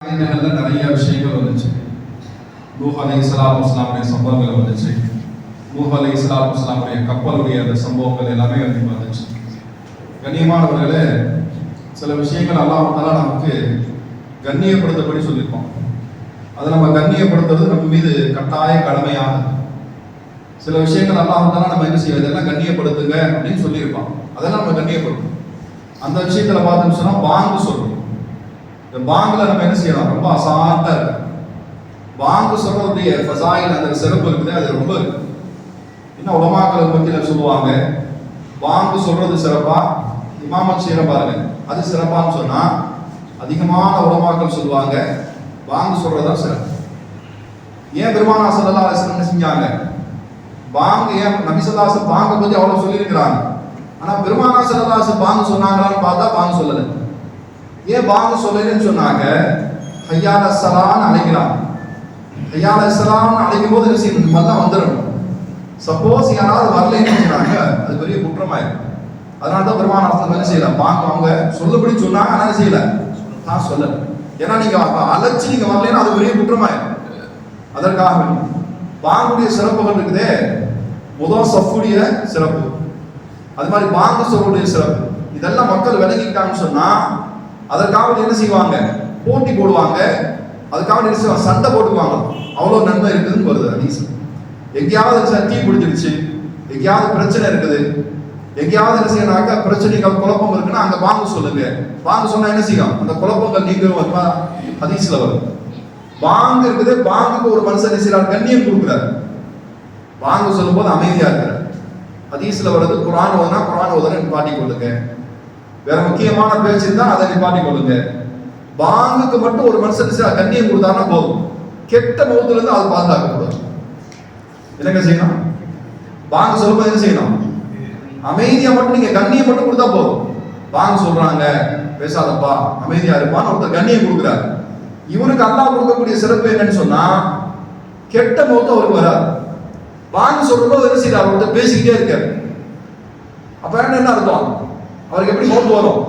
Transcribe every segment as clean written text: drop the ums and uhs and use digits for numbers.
நிறைய விஷயங்கள் வந்துச்சு. நூஹ் அலைஹிஸ்ஸலாத்து வஸ்ஸலாமுடைய சம்பவங்கள் வந்துச்சு. நூஹ் அலைஹிஸ்ஸலாத்து வஸ்ஸலாமுடைய கப்பலுடைய அந்த சம்பவங்கள் எல்லாமே வந்துச்சு. கண்ணியமானவர்களே, சில விஷயங்கள் அல்லாஹ் தஆலா நமக்கு கண்ணியப்படுத்தபடி சொல்லியிருக்கோம். அதை நம்ம கண்ணியப்படுத்துறது நம்ம மீது கட்டாய கடமையானது. சில விஷயங்கள் அல்லாஹ் தஆலா நம்ம என்ன செய்வது, இதெல்லாம் கண்ணியப்படுத்துங்க அப்படின்னு சொல்லியிருப்பான். அதெல்லாம் நம்ம கண்ணியப்படுத்தும். அந்த விஷயத்துல பார்த்தோம்னு சொன்னா பாங்கு சொல்லணும். இந்த பாங்குல நம்ம என்ன செய்யலாம், ரொம்ப அசால்ட்டா இருக்கு. பாங்கு சொல்றதுடைய ஃபஸாயில் அந்த சிறப்பு இருக்குது, அது ரொம்ப இருக்கு. இன்னும் உலமாக்கள் மத்தியில சொல்லுவாங்க, பாங்கு சொல்றது சிறப்பா, இமாமத் செய்யற பாருங்க அது சிறப்பான்னு சொன்னா, அதிகமான உலமாக்கள் சொல்லுவாங்க பாங்கு சொல்றதுதான் சிறப்பு. ஏன் பெருமானார் ஸல்லல்லாஹு அலைஹி வஸல்லம் என்ன செஞ்சாங்க, பாங்கு ஏன் நபி ஸல்லல்லாஹு அலைஹி வஸல்லம் பாங்க பத்தி அவ்வளவு சொல்லியிருக்கிறாங்க. ஆனா பெருமானார் ஸல்லல்லாஹு அலைஹி வஸல்லம் பாங்கு சொன்னாங்களான்னு பார்த்தா பாங்கு சொல்லல. ஏன் பாங்கு சொல்லலன்னு சொன்னாங்க, ஹய்யால ஸலான்னு அழைக்கிறாங்க. ஹய்யால ஸலான்னு அழைக்கும் போது என்ன செய்யணும், மல்லாம் வந்துடணும். சப்போஸ் யாராவது வரலைன்னு சொன்னாங்க, அது பெரிய குற்றமாயிடும். அதனால தான் பெருமானார் ஸல்லல்லாஹு அலைஹி வஸல்லம் என்ன செய்யல, பாங்கு அவங்க சொல்லபடி சொன்னாங்க, ஆனா செய்யல, நான் சொல்லல. ஏன்னா நீங்க அழைச்சு நீங்க வரலைன்னா அது பெரிய குற்றமாயிடும். அதற்காக பாங்குடைய சிறப்புகள் இருக்குதே, முதல் சஃப்புடைய சிறப்பு, அது மாதிரி பாங்கு சொல்லுடைய சிறப்பு, இதெல்லாம் மக்கள் விளங்கிட்டாங்கன்னு சொன்னா அதற்காக என்ன செய்வாங்க, போட்டி போடுவாங்க. அதுக்காக என்ன செய்வாங்க, சண்டை போட்டுக்குவாங்க. அவ்வளோ நன்மை இருக்குதுன்னு வருது ஹதீஸ். எங்கேயாவது தீ பிடிச்சிருச்சு, எங்கேயாவது பிரச்சனை இருக்குது, எங்கேயாவது என்ன செய்யறாங்க, பிரச்சனைகள் குழப்பம் இருக்குன்னா அங்க பாங்கு சொல்லுங்க. பாங்கு சொன்னா என்ன செய்யும், அந்த குழப்பங்கள் நீங்களும் ஹதீஸ்ல வரும். பாங்கு இருக்குது, பாங்குக்கு ஒரு மனுஷன் என்ன செய்யறாரு, கண்ணியம் கொடுக்குறாரு. பாங்கு சொல்லும் போது அமைதியா இருக்கிறார். ஹதீஸ்ல வருது, குர்ஆன் ஓதுனா குர்ஆன் ஓதுனா நிப்பாட்டி கொள்ளுங்க, வேற முக்கியமான பேச்சு இருந்தா அதை நிப்பாட்டி கொள்ளுங்க. பாங்குக்கு மட்டும் ஒரு மனுஷன் கண்ணியம் கொடுத்தாருன்னா போதும், கெட்ட மௌத்துல இருந்து அது பாதுகாக்கக்கூடாது. என்னங்க செய்யணும், பாங்கு சொல்லும்போது என்ன செய்யணும், அமைதியா மட்டும் நீங்க கண்ணியம் மட்டும் கொடுத்தா போதும். பாங்கு சொல்றாங்க பேசாதப்பா அமைதியா இருப்பான்னு ஒருத்தர் கண்ணியம் கொடுக்குறாரு. இவருக்கு அல்லாஹ் கொடுக்கக்கூடிய சிறப்பு என்னன்னு சொன்னா, கெட்ட மௌத்து அவருக்கு வராது. பாங்கு சொல்லும்போது என்ன செய்யறாரு, ஒருத்தர் பேசிக்கிட்டே இருக்காரு, அப்ப என்ன அர்த்தம், அவருக்கு எப்படி மௌத்து வரும்,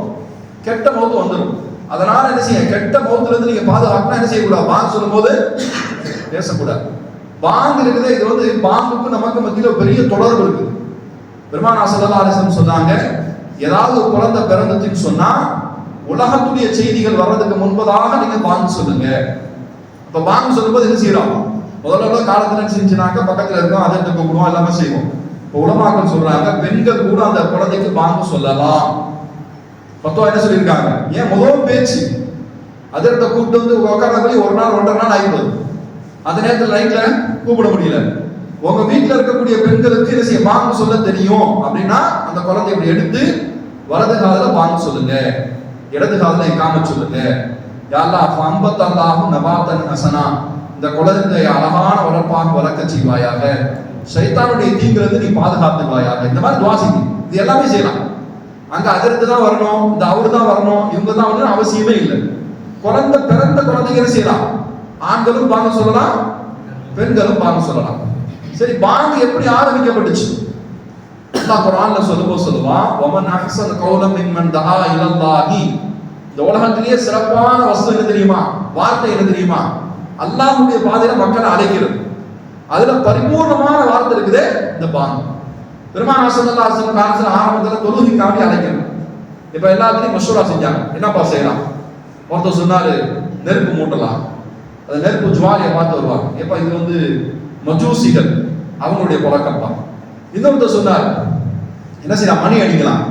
கெட்ட மௌத்து வந்துடும். அதனால என்ன செய்ய, கெட்ட மௌத்துல இருந்து நீங்க பாதுகாக்கணும். என்ன செய்யக்கூடாது, பாங்கு சொல்லும் போது பேசக்கூடாது. பாங்கு இருக்குது, இது வந்து பாங்குக்கு நமக்கு மத்தியில பெரிய தொடர்பு இருக்கு. பெருமானார் ஸல்லல்லாஹு அலைஹி வஸல்லம் சொன்னாங்க, ஏதாவது ஒரு குழந்தை பிறந்துச்சுன்னு சொன்னா உலகத்துடைய செய்திகள் வர்றதுக்கு முன்பதாக நீங்க பாங்கு சொல்லுங்க. இப்ப பாங்கு சொல்லும்போது என்ன செய்யறோம், முதல்ல காலத்துல என்ன செஞ்சுனாக்க பக்கத்துல இருக்கோம், அதை கூப்பிடுவோம், எல்லாமே செய்வோம். இப்போ உலமாக்கள் சொல்றாங்க, பெண்கள் கூட அந்த குழந்தைக்கு பாங்கு சொல்லலாம். பத்தோ என்ன சொல்லியிருக்காங்க, ஏன் முதல் பேச்சு அதிர்த்த கூப்பிட்டு வந்து உட்கார்றதுல ஒரு நாள் 1.5 நாள் ஆகிடுது. அந்த நேரத்தில் நைட்ல கூப்பிட முடியல. உங்க வீட்டுல இருக்கக்கூடிய பெண்களுக்கு என்ன செய்ய, பாங்கு சொல்ல தெரியும் அப்படின்னா அந்த குழந்தை இப்படி எடுத்து வலது காதுல பாங்கு சொல்லுங்க, இடது காதுல இக்காமத் சொல்லுங்க. யா அல்லாஹ் ஃபஅம்பத்தல்லாஹு நபாத்தன் ஹஸனா, இந்த குழந்தையை அழகான வளர்ப்பாக வளர்க்க செய்வாயாக, ஷைத்தானுடைய தீங்கிலிருந்து நீ பாதுகாத்துவாயாக. இந்த மாதிரி துஆ செய்யுங்க. இது எல்லாமே செய்யலாம். அங்க அதிர்த்து தான் வரணும், இந்த அவரு தான் வரணும், இவங்க தான் வரணும் அவசியமே இல்லை. குழந்தை பிறந்த குழந்தைங்க என்ன செய்யலாம், ஆண்களும் பாங்கு சொல்லலாம், பெண்களும் பாங்கு சொல்லலாம். சரி, பாங்கு எப்படி ஆரம்பிக்கப்பட்டுச்சு, அல்லாஹ் குர்ஆன்ல சொல்லுவான், வமன் அஹ்ஸன கௌலம் மிம்மன் தஆ இலல்லாஹி. இந்த உலகத்திலேயே சிறப்பான வஸ்து என்ன தெரியுமா, வார்த்தை என்ன தெரியுமா, அல்லாஹ்வுடைய பாதையில மக்களை அழைக்கிறது. அதுல பரிபூர்ணமான வார்த்தை இருக்குது இந்த பாங்கு. பெருமானார் ஸல்லல்லாஹு அலைஹி வஸல்லம் காலத்துல ஆரம்பத்துல தொழுகைக்காக அழைக்கிறது. இப்ப எல்லாத்தையும் மஷூரா செஞ்சாங்க, என்னப்பா செய்யலாம். ஒருத்தர் சொன்னாரு நெருப்பு மூட்டலாம், அது நெருப்பு ஜுவாலியை பார்த்து வருவாங்க, எப்ப இது வந்து மஜூசிகள் அவங்களுடைய பழக்கம்ப்பா. இன்னொருத்தர் சொன்னார் என்ன செய்யலாம், மணி அடிக்கலாம்,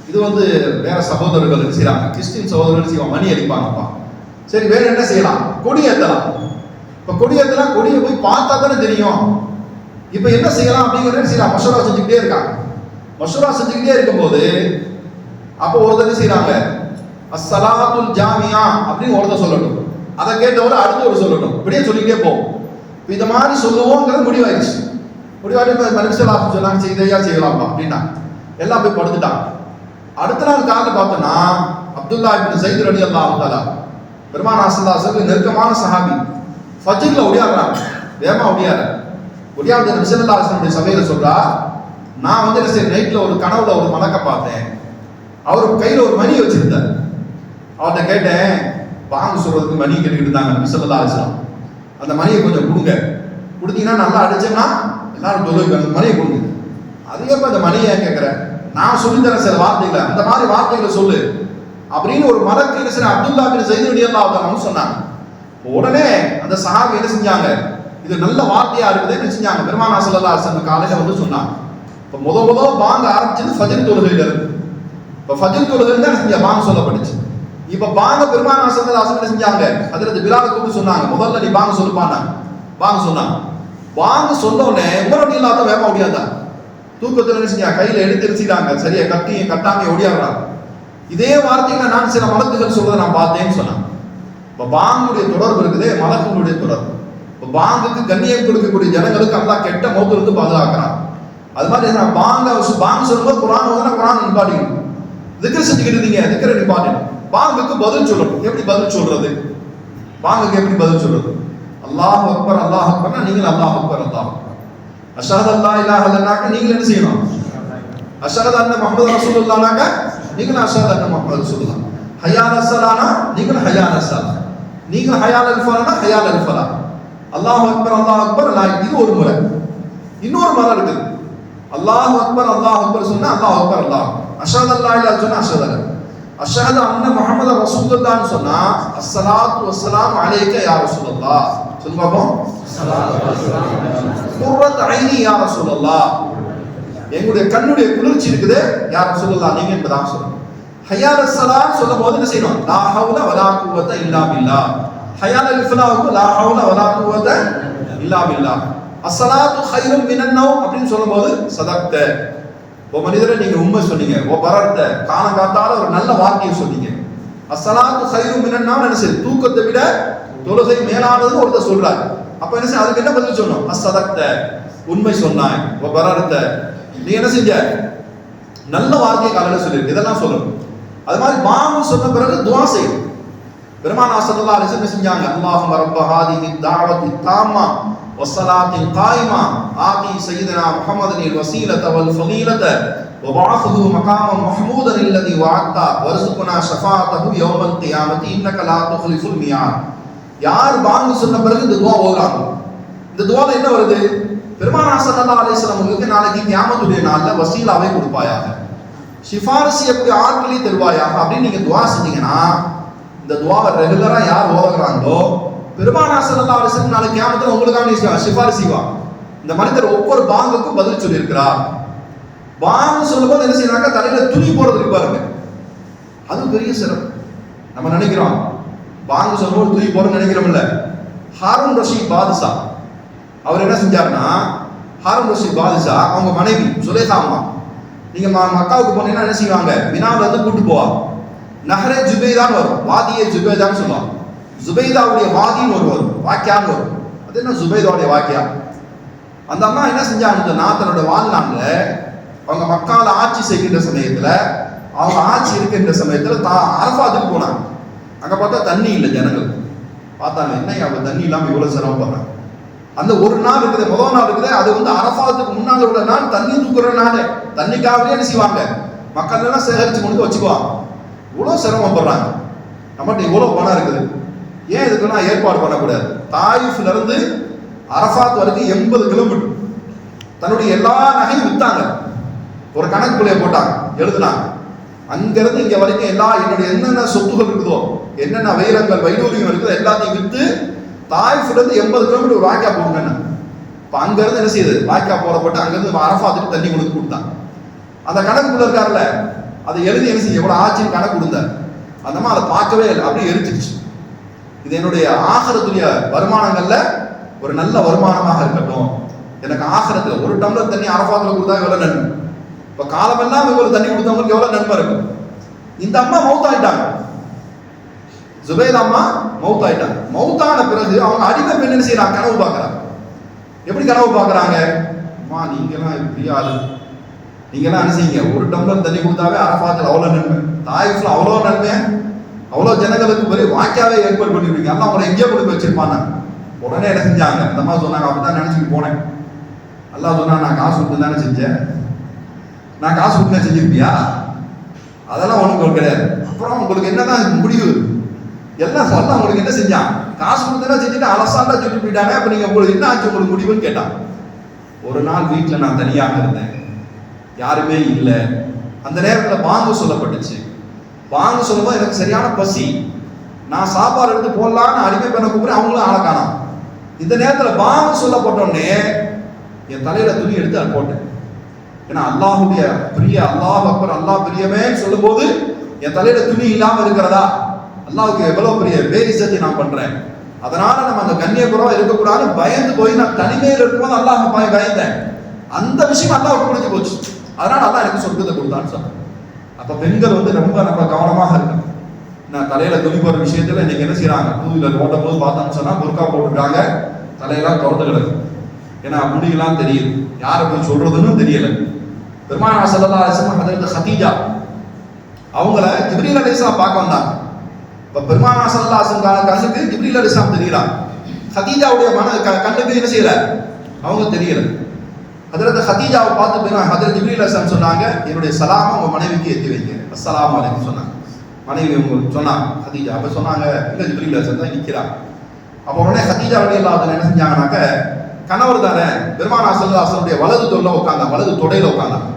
இது வந்து வேற சகோதரர்கள் என்ன செய்யறாங்க, கிறிஸ்டின் சகோதரர்கள் செய்வாங்க, மணி அடிப்பாங்கப்பா. சரி, வேற என்ன செய்யலாம், கொடி ஏத்தலாம். இப்ப கொடி ஏத்தலாம், கொடியை போய் பார்த்தா தானே தெரியும். இப்ப என்ன செய்யலாம் அப்படிங்கிறது செய்யலாம், மஷூரா செஞ்சுக்கிட்டே இருக்காங்க. மஷூரா செஞ்சுக்கிட்டே இருக்கும்போது அப்போ ஒருத்தர் என்ன செய்யறாங்க, அஸ்ஸலாத்துல் ஜாமியா அப்படின்னு ஒருத்தர் சொல்லணும், அதை கேட்டவரை அடுத்து ஒரு சொல்லணும், இப்படியே சொல்லிக்கிட்டே போவோம். இந்த மாதிரி சொல்லுவோங்கிறது முடிவாயிடுச்சு. முடிவாயிட்டு மனுஷலாம் சொன்னாங்க, செய்தையா செய்யலாம்ப்பா அப்படின்னா எல்லாம் போய் படுத்துட்டாங்க. அடுத்த நாள் காலைல பார்த்தோன்னா அப்துல்லா இப்னு ஸைத் ரலியல்லாஹு தஆலா பெருமானார் ஸல்லல்லாஹு அலைஹி வஸல்லம் நெருக்கமான சஹாபி, ஃபஜ்ர்ல ஒடியாடுறாங்க, வேகமா ஒடியாடுற நபி ஸல்லல்லாஹு அலைஹி வஸல்லம் சபையில சொல்றா, நான் வந்து என்ன செய்ய, நைட்ல ஒரு கனவுல ஒரு மலக்க பார்த்தேன், அவர் கையில ஒரு மணி வச்சிருந்தார். அவர்கிட்ட கேட்டேன், பாங்கு சொல்றதுக்கு மணி கேட்டுக்கிட்டு இருந்தாங்க நபி ஸல்லல்லாஹு அலைஹி வஸல்லம். அந்த மணியை கொஞ்சம் கொடுங்க, கொடுத்தீங்கன்னா நல்லா அடிச்சோம்னா எல்லாரும் தொழுவாங்க, அந்த மணியை கொடுங்க. அதுக்கப்புறம் அந்த மணியை கேட்குற, நான் சொல்லித்தரேன் சில வார்த்தைகளை, அந்த மாதிரி வார்த்தைகளை சொல்லு அப்படின்னு ஒரு மலக்கு என்ன செய்ய அப்துல்லா பின் ஸைத் ரலியல்லாஹு அன்ஹு சொன்னாங்க. உடனே அந்த சஹாபி என்ன செஞ்சாங்க, இது நல்ல வார்த்தையா இருக்குது என்ன செஞ்சாங்க, பெருமானார் ஸல்லல்லாஹு அலைஹி வஸல்லம் காலையில வந்து சொன்னாங்க. இப்போ முதல் பாங்க ஆரம்பிச்சது ஃபஜ்ர் தொழுகையில இருந்து. இப்போ ஃபஜ்ர் தொழுகையில தான் செஞ்ச பாங்க சொல்லப்பட்டுச்சு. இப்போ பாங்க பெருமானார் ஸல்லல்லாஹு அலைஹி வஸல்லம் என்ன செஞ்சாங்க, ஹஜ்ரத் பிலால் கூப்பிட்டு சொன்னாங்க, முதல்ல நீ பாங்க சொல்லுப்பாங்க. பாங்க சொன்னாங்க. பாங்க சொன்ன உடனே உமர் ரலியல்லாஹு அன்ஹு வேகமா ஓடியாந்தாங்க. தூக்கத்தில் என்ன செஞ்சாங்க, கையில எடுத்து எரிச்சிட்டாங்க, சரியா கட்டாம ஓடியாடுறாங்க. இதே வார்த்தைகளை நான் சில மலக்குகள் சொல்றதை நான் பார்த்தேன்னு சொன்னாங்க. இப்போ பாங்குடைய தொடர்பு இருக்குது மலக்குடைய தொடர்பு. இப்போ பாங்குக்கு கண்ணியம் கொடுக்கக்கூடிய ஜனங்களுக்கு அல்லாஹ் கெட்ட மௌத்திலிருந்து பாதுகாக்கிறான். அது மாதிரி நான் பாங்கு சொல்லும்போது குர்ஆன் ஓதுனா குர்ஆன் நிப்பாட்டிக்கணும். திக்ர் செஞ்சுக்கிட்டு இருந்தீங்க, திக்ரை நிப்பாட்டணும். பாங்குக்கு பதில் சொல்லணும். எப்படி பதில் சொல்றது, பாங்குக்கு எப்படி பதில் சொல்றது? அல்லாஹ் அக்பர் அல்லாஹ் அக்பர்னா நீங்கள் அல்லாஹ் அக்பர் அல்லாஹ் அக்பர். அஷ்ஹது அல்லா இலாஹ இல்லல்லாஹ்னா நீங்கள் என்ன செய்யணும், அஷ்ஹது அன்ன முஹம்மது ரசூலுல்லாஹ்னாக்க நீங்கள் அஷ்ஹது அன்ன முஹம்மது ரசூலுல்லாஹ். ஹய்யால் அஸ்ஸலானா நீங்கள் ஹய்யால் அஸ்ஸலா, நீங்கள் ஹய்யால் அல் ஃபலானா ஹய்யால் அல் ஃபலா. அல்லாஹ் அக்பர் அல்லாஹ் அக்பர். இது ஒரு முறை. இன்னொரு முறை இருக்குது. அல்லாஹ் அக்பர் சொன்னா அல்லாஹ் அக்பர் அல்லாஹ், அஷ்ஹது அல்லா இலாஹ சொன்னா அஷ்ஹது அன்ன முஹம்மது ரசூலுல்லாஹ்னு சொன்னா அஸ்ஸலாத்து வஸ்ஸலாமு அலைக்க யா ரசூலுல்லாஹ். சொல்லுங்க பாப்போம். குர்ரத் ஐனி யா ரசூலுல்லாஹ், எங்களுடைய கண்ணுடைய குளிர்ச்சி இருக்குது யா ரசூலுல்லாஹ் நீங்க என்பதாக சொல்லணும். ஹய்யால் அஸ்ஸலாத் சொல்லும் போது என்ன செய்யணும், லா ஹவுல வலா குவத்த இல்லா பில்லாஹ். ஹய்யால் அல் ஃபலாஹ் லா ஹவுல வலா குவத்த இல்லா பில்லாஹ். அஸ்ஸலாத்து கைரும் மினன் நௌம் அப்படின்னு சொல்லும்போது சதக்த, ஓ மனிதரை நீங்க உண்மை சொன்னீங்க, ஓ பரர்த்த காலங்காத்தால ஒரு நல்ல வார்த்தையை சொன்னீங்க. அஸ்ஸலாத்து கைரும் மினன் நௌம் என்ன செய்யுது, தூக்கத்தை விட தொழுகை மேலானதுன்னு ஒருத்தர் சொல்றாரு. அப்ப என்ன செய்ய, அதுக்கு என்ன பதில் சொன்னோம், அஸ்ஸதக்த உண்மை சொன்னாய், ஓ பரர்த்த நீ என்ன செஞ்ச நல்ல வார்த்தையை காலையில சொல்லிருக்கு, இதெல்லாம் சொல்லணும். அது மாதிரி பாங்கு சொன்ன பிறகு துஆ செய்யும். பெருமானார் ஸல்லல்லாஹு அலைஹி வஸல்லம் செஞ்சாங்க, அல்லாஹும்ம ரப்ப ஹாதிஹி தாவத்தி தாம்மா வஸ்ஸலாத்தில் காயிமா ஆதி சய்யிதனா முஹம்மதில் வஸீலத வல் ஃபதீலத வபஅத்ஹு மகாமன் மஹ்மூதன் அல்லதி வஅத்த வர்ஸுக்னா ஷஃபாஅத்தஹு யௌமல் கியாமத்தி இன்னக லா துக்லிஃபுல் மியாத். யார் பாங்கு சொன்ன பிறகு இந்த துஆ ஓதுறாங்க, இந்த துஆல என்ன வருது, பெருமானார் ஸல்லல்லாஹு அலைஹி வஸல்லம் உங்களுக்கு நாளைக்கு கியாமத்துடைய நாள்ல வசீலாவை கொடுப்பாயாக, சிஃபாரிசு எப்படி ஆட்களை தருவாயாக அப்படின்னு நீங்க துஆ செஞ்சீங்கன்னா, இந்த துஆவை ரெகுலரா யார் ஓதுறாங்களோ பெருமானார் ஸல்லல்லாஹு அலைஹி வஸல்லம் நாளைக்கு கியாமத்துல உங்களுக்காக சிஃபாரிசு செய்வாங்க. இந்த மனிதர் ஒவ்வொரு பாங்குக்கும் பதில் சொல்லி இருக்கிறார். பாங்கு சொல்லும்போது என்ன செய்யறாங்க, தலையில துணி போடுறது பாருங்க, அது பெரிய சிறப்பு. நம்ம நினைக்கிறோம் பாங்கு சொல்லும்போது துணி போடுறோம்னு நினைக்கிறோம்ல. ஹாரூன் ரஷீத் பாதுஷா அவர் என்ன செஞ்சாருன்னா, ஹாரூன் ரஷீத் பாதுஷா அவங்க மனைவி சுலேஹா அம்மா, நீங்க மக்காவுக்கு போனீங்கன்னா என்ன செய்வாங்க, மினாவுல இருந்து கூட்டு போவாங்க. நஹரே ஜுபைதான்னு வரும், வாதியே ஜுபைதான்னு சொல்லுவாங்க. ஜுபைதாவுடைய வாதின்னு ஒரு வரும், வாக்கியான்னு வரும். அது என்ன ஜுபைதாவுடைய வாக்கியா. அந்த அம்மா என்ன செஞ்சாங்கன்னா, தன்னோட வாழ்நாள்ல அவங்க மக்கால ஆட்சி செய்கின்ற சமயத்துல, அவங்க ஆட்சி இருக்கின்ற சமயத்துல அரஃபாத்துக்கு போனாங்க. அங்க பார்த்தா தண்ணி இல்லை, ஜனங்கள் பார்த்தாங்க என்ன அவங்க தண்ணி இல்லாம இவ்வளவு சிரமப்படுறாங்க. அந்த ஒரு நாள் இருக்குது, முதல் நாள் இருக்குது, அது வந்து அரஃபாத்துக்கு முன்னால உள்ள நாள், தண்ணி தூக்குற நாள். தண்ணிக்காகவே என்ன செய்வாங்க, மக்கள் எல்லாம் சேகரிச்சு கொண்டு வச்சுக்குவாங்க. இவ்வளவு சிரமப்படுறாங்க, நம்மகிட்ட இவ்வளவு பணம் இருக்குது, ஏன் இதுக்குன்னா ஏற்பாடு பண்ணக்கூடாது. தாயிஃப்ல இருந்து அரஃபாத் வரைக்கும் 80 கிலோமீட்டர். தன்னுடைய எல்லா நகையும் வித்தாங்க, ஒரு கணக்குள்ளே போட்டாங்க, எழுதுனாங்க. அங்கிருந்து இங்க வரைக்கும் எல்லா என்னுடைய என்னென்ன சொத்துகள் இருக்குதோ, என்னென்ன வைரங்கள் வைடூரியம் இருக்குதோ எல்லாத்தையும் வித்து தாயிஃப்ல இருந்து 80 கிலோமீட்டர் ஒரு வாய்க்கா போடுங்க. இப்போ அங்கிருந்து என்ன செய்யுது, வாய்க்கா போடப்பட்டு அங்கிருந்து அரஃபாத்துக்கு தண்ணி கொடுத்தாங்க. அந்த கணக்குள்ள இருக்காருல்ல, அதை எழுதி என்ன செய்ய எவ்வளவு ஆட்சின்னு கணக்கு கொடுத்தார். அந்த மாதிரி அதை பார்க்கவே இல்லை, அப்படியே எரிச்சிருச்சு. இது என்னுடைய ஆகிரத்துடைய வருமானங்கள்ல ஒரு நல்ல வருமானமாக இருக்கட்டும், எனக்கு ஆகிரத்துல ஒரு டம்ளர் தண்ணி அரஃபாத்துல கொடுத்தா எவ்வளவு நன்மை. இப்ப காலமெல்லாம் இவ்வளவு தண்ணி கொடுத்தவங்களுக்கு எவ்வளவு நன்மை இருக்கும். இந்த அம்மா மௌத்தாயிட்டாங்க, ஜுபைதா அம்மா மௌத்தாயிட்டாங்க. மௌத்தான பிறகு அவங்க அடிமை பெண் என்ன செய்யறாங்க, கனவு பார்க்கறாங்க. எப்படி கனவு பார்க்கறாங்க, அம்மா நீங்கெல்லாம் இப்படி ஆளு, நீங்கெல்லாம் என்ன செய்யுங்க, ஒரு டம்ளர் தண்ணி கொடுத்தாவே அரஃபாத்துல அவ்வளவு நன்மை, தாயிஃப்ல அவ்வளவு நன்மை, அவ்வளவு ஜனங்களுக்கு பெரிய வாக்கியாவே ஏற்பாடு பண்ணிருக்கீங்க, எல்லாம் உங்களை எங்கேயோ கொடுத்து வச்சிருப்பாங்க. உடனே என்ன செஞ்சாங்க, அந்த அம்மா சொன்னாங்க, அப்படிதான் நினைச்சுட்டு போனேன். அல்லாஹ் சொன்னா, நான் காசு கொடுத்து தானே செஞ்சேன், நான் காசு கொடுத்து செஞ்சிருப்பியா, அதெல்லாம் ஒண்ணும் கிடையாது. அப்புறம் உங்களுக்கு என்னதான் முடிவு, எல்லாம் சொல்ல உங்களுக்கு என்ன செஞ்சான், காசு கொடுத்தா செஞ்சுட்டு அலசாண்டா சொல்லிட்டு போயிட்டாங்க. அப்ப நீங்க உங்களுக்கு என்ன ஆச்சு உங்களுக்கு முடிவுன்னு கேட்டான். ஒரு நாள் வீட்டுல நான் தனியாக இருந்தேன், யாருமே இல்லை. அந்த நேரத்துல பாங்கு சொல்லப்பட்டுச்சு. பாங்கு சொல்லும்போது எனக்கு சரியான பசி. நான் சாப்பாடு எடுத்து போடலான்னு அடிமை பண்ண கூப்பிடுறேன், அவங்களும் ஆளை காணோம். இந்த நேரத்துல பாங்கு சொல்லப்பட்டோடனே என் தலையில துணி எடுத்து அதை போட்டேன். ஏன்னா அல்லாஹுடைய பிரிய, அல்லாஹ் அக்பர், அல்லாஹ் பிரியமே சொல்லும் போது என் தலையில துணி இல்லாம இருக்கிறதா, அல்லாஹ்வுக்கு எவ்வளவு பெரிய பேரிசத்தை நான் பண்றேன். அதனால நம்ம அந்த கண்ணியக்குறவா இருக்கக்கூடாது பயந்து போய் நான் தனிமையில் இருக்கும்போது அல்லாஹ் பயந்தேன். அந்த விஷயம் அல்லாஹ்வுக்கு புரிஞ்சு போச்சு. அதனால அல்லாஹ் எனக்கு சொர்க்கத்தை கொடுத்தான்னு சொன்னேன். அப்ப பெண்கள் வந்து ரொம்ப நம்ம கவனமாக இருக்கணும். நான் தலையில துணி போற விஷயத்துல இன்னைக்கு என்ன செய்யறாங்க, டூ வீலர் ஓட்டும் போது பார்த்தோம்னு சொன்னா புர்கா போட்டுருக்காங்க, தலையெல்லாம் திறந்து கிடக்கு. ஏன்னா முடியெல்லாம் தெரியுது, யாரை போய் சொல்றதுன்னு தெரியல. பெருமானார் ஸல்லல்லாஹு அலைஹி வஸல்லம் ஹஜ்ரத் ஹதீஜா அவங்கள ஜிப்ரீல் அலைஹிஸ்ஸலாம் பார்க்க வந்தாங்க. இப்ப பெருமானார் ஸல்லல்லாஹு அலைஹி வஸல்லம் கண்ணுக்கு ஜிப்ரீல் அலைஹிஸ்ஸலாம் தெரியலாம், ஹதீஜாவுடைய கண்ணுக்கு என்ன செய்யல, அவங்க தெரியல. ஹஜ்ரத் ஹதீஜாவை பார்த்து ஹஜ்ரத் ஜிப்ரீல் அலைஹிஸ்ஸலாம் சொன்னாங்க, என்னுடைய சலாமை உங்க மனைவிக்கு ஏற்றி வைங்க, அஸ்ஸலாமு அலைக்கும் சொன்னாங்க. மனைவி உங்களுக்கு சொன்னாங்க ஹதீஜா. அப்ப சொன்னாங்க இல்ல ஜிப்ரீல் அலைஹிஸ்ஸலாம் தான் நிற்கிறாங்க. அப்போ உடனே ஹதீஜா ரலியல்லாஹு அன்ஹா என்ன செஞ்சாங்கன்னாக்க, கணவர் தானே பெருமானார் ஸல்லல்லாஹு அலைஹி வஸல்லம் வலது தொல்ல உட்கார்ந்தாங்க, வலது தொடையில உட்கார்ந்தாங்க.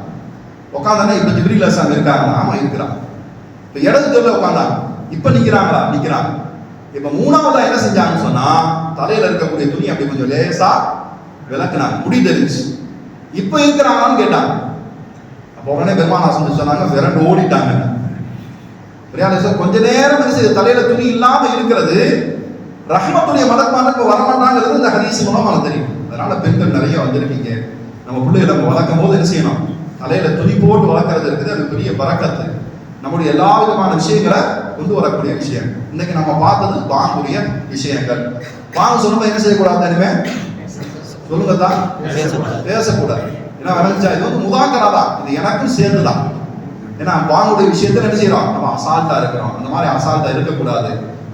உட்கார்ந்தானே இப்ப ஜிப்ரீல் அலைஹிஸ்ஸலாம் இருக்காங்களா, ஆமா இருக்கிறாங்க. இப்ப இடது தொல்ல உட்கார்ந்தாங்க, இப்ப நிக்கிறாங்களா, நிக்கிறாங்க. இப்ப மூணாவதா என்ன செஞ்சாங்கன்னு சொன்னா, தலையில இருக்கக்கூடிய துணி அப்படி கொஞ்சம் லேசா விளக்குனாங்க, முடி தெரிஞ்சு. இப்ப இருக்கிறாங்கன்னு கேட்டாங்க. அப்ப உடனே பெருமானார் சொன்னாங்க, விரண்டு ஓடிட்டாங்க. கொஞ்ச நேரம் தலையில துணி இல்லாம இருக்கிறது ரஹ்மத்துடைய மலக்குமாருக்கு வரமாட்டாங்கிறது இந்த ஹதீஸ் மூலமா தெரியும். அதனால பெண்கள் நிறைய வந்திருக்கீங்க. நம்ம பிள்ளைகளை நம்ம வளர்க்கும் போது என்ன செய்யணும், தலையில துணி போட்டு வளர்க்கறது இருக்குது, அது பெரிய பரக்கத்து. நம்முடைய எல்லா விதமான விஷயங்களை கொண்டு வரக்கூடிய விஷயம். இன்னைக்கு நம்ம பார்த்தது பாங்குரிய விஷயங்கள். பாங்கு சொல்லும்போது என்ன செய்யக்கூடாது, தனிமே சொல்லுங்க தான் பேசக்கூடாது. ஏன்னா விளைஞ்சா இது வந்து முதாக்கரா தான், இது எனக்கும் சேர்ந்துதான். ஏன்னா பாங்குடைய விஷயத்துல என்ன செய்யறோம், நம்ம அசால்ட்டா இருக்கிறோம். அந்த மாதிரி அசால்ட்டா இருக்கக்கூடாது.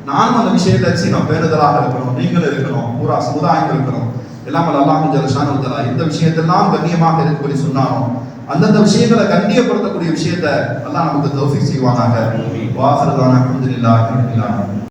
நானும் அந்த விஷயத்தை செய்யணும், பேணுதலாக இருக்கணும், நீங்களும் இருக்கணும், பூரா சமுதாயம் இருக்கணும். எல்லாம் அல்லாஹ் ஜல்ல ஷானுஹு இந்த விஷயத்தெல்லாம் கண்ணியமாக இருக்கும்படி சொன்னாலும் அந்தந்த விஷயங்களை கண்ணியப்படுத்தக்கூடிய விஷயத்தை அல்லாஹ் நமக்கு தௌஃபீக் செய்வானாக. வாஹிரு தஅவானா அல்ஹம்துலில்லாஹி ரப்பில் ஆலமீன்.